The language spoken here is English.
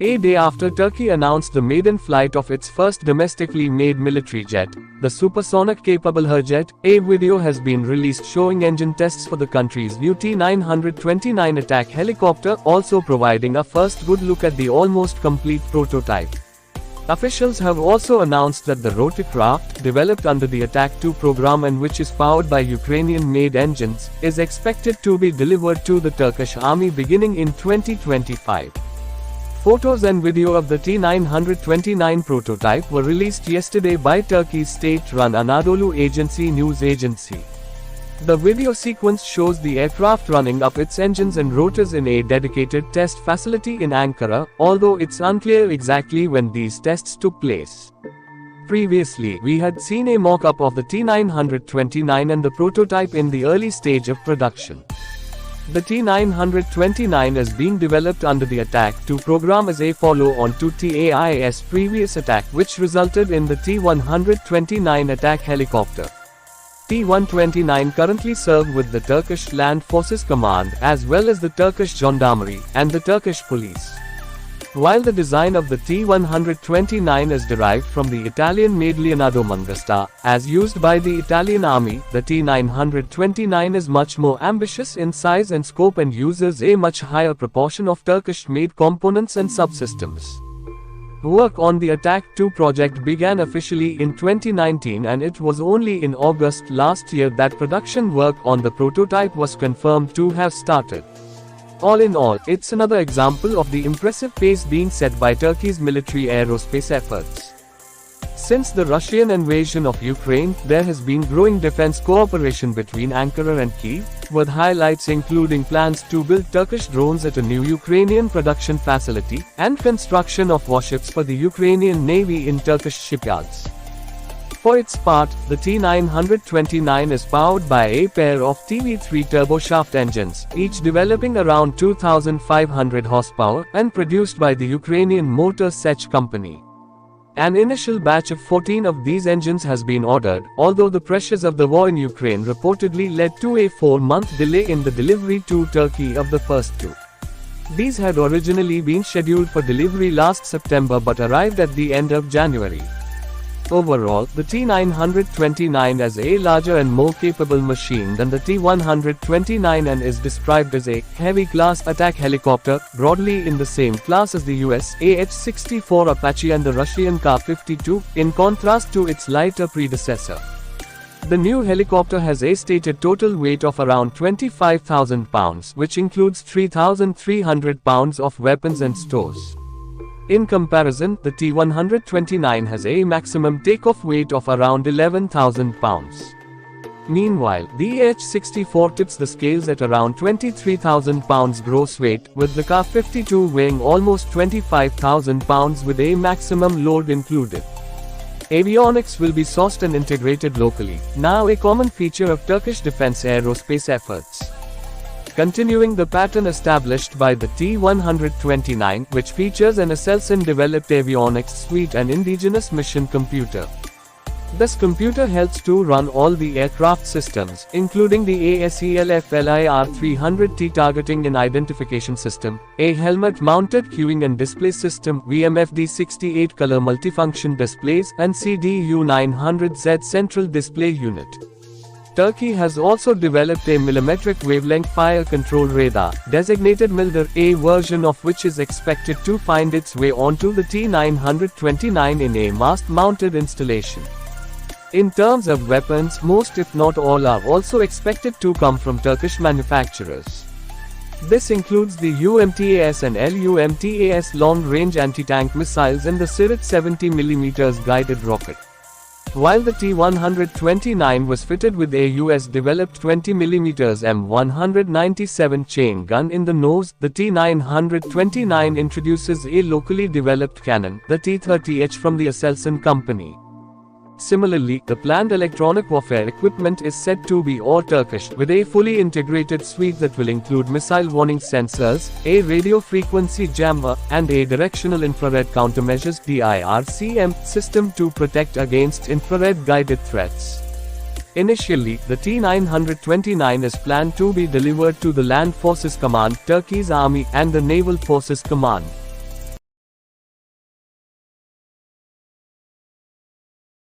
A day after Turkey announced the maiden flight of its first domestically made military jet, the supersonic-capable Herjet, a video has been released showing engine tests for the country's new T929 ATAK helicopter, also providing a first good look at the almost complete prototype. Officials have also announced that the rotorcraft, developed under the ATAK 2 program and which is powered by Ukrainian-made engines, is expected to be delivered to the Turkish army beginning in 2025. Photos and video of the T929 prototype were released yesterday by Turkey's state-run Anadolu Agency news agency. The video sequence shows the aircraft running up its engines and rotors in a dedicated test facility in Ankara, although it's unclear exactly when these tests took place. Previously, we had seen a mock-up of the T929 and the prototype in the early stage of production. The T929 is being developed under the ATAK 2 program as a follow-on to TAI's previous ATAK, which resulted in the T129 ATAK helicopter. T129 currently serve with the Turkish Land Forces Command as well as the Turkish Gendarmerie and the Turkish Police. While the design of the T129 is derived from the Italian-made Leonardo Mangusta, as used by the Italian army, the T929 is much more ambitious in size and scope and uses a much higher proportion of Turkish-made components and subsystems. Work on the ATAK 2 project began officially in 2019, and it was only in August last year that production work on the prototype was confirmed to have started. All in all, it's another example of the impressive pace being set by Turkey's military aerospace efforts. Since the Russian invasion of Ukraine, there has been growing defense cooperation between Ankara and Kyiv, with highlights including plans to build Turkish drones at a new Ukrainian production facility, and construction of warships for the Ukrainian Navy in Turkish shipyards. For its part, the T929 is powered by a pair of TV3 turboshaft engines, each developing around 2,500 horsepower, and produced by the Ukrainian Motor Sech company. An initial batch of 14 of these engines has been ordered, although the pressures of the war in Ukraine reportedly led to a 4-month delay in the delivery to Turkey of the first two. These had originally been scheduled for delivery last September but arrived at the end of January. Overall, the T929 is a larger and more capable machine than the T129 and is described as a heavy-class attack helicopter, broadly in the same class as the US AH-64 Apache and the Russian Ka-52, in contrast to its lighter predecessor. The new helicopter has a stated total weight of around 25,000 pounds, which includes 3,300 pounds of weapons and stores. In comparison, the T129 has a maximum takeoff weight of around 11,000 pounds. Meanwhile, the AH-64 tips the scales at around 23,000 pounds gross weight, with the Ka-52 weighing almost 25,000 pounds with a maximum load included. Avionics will be sourced and integrated locally, now a common feature of Turkish defense aerospace efforts. Continuing the pattern established by the T129, which features an Aselsan-developed avionics suite and indigenous mission computer. This computer helps to run all the aircraft systems, including the ASELF-LIR-300T targeting and identification system, a helmet-mounted queuing and display system, VMFD-68 color multifunction displays, and CDU-900Z central display unit. Turkey has also developed a millimetric wavelength fire control radar, designated MILDR, a version of which is expected to find its way onto the T929 in a mast-mounted installation. In terms of weapons, most if not all are also expected to come from Turkish manufacturers. This includes the UMTAS and LUMTAS long-range anti-tank missiles and the Sirit 70mm guided rocket. While the T129 was fitted with a US-developed 20mm M197 chain gun in the nose, the T929 introduces a locally developed cannon, the T30H from the Aselsan company. Similarly, the planned electronic warfare equipment is said to be all Turkish, with a fully integrated suite that will include missile warning sensors, a radio frequency jammer, and a directional infrared countermeasures (DIRCM) system to protect against infrared-guided threats. Initially, the T929 is planned to be delivered to the Land Forces Command, Turkey's army, and the Naval Forces Command.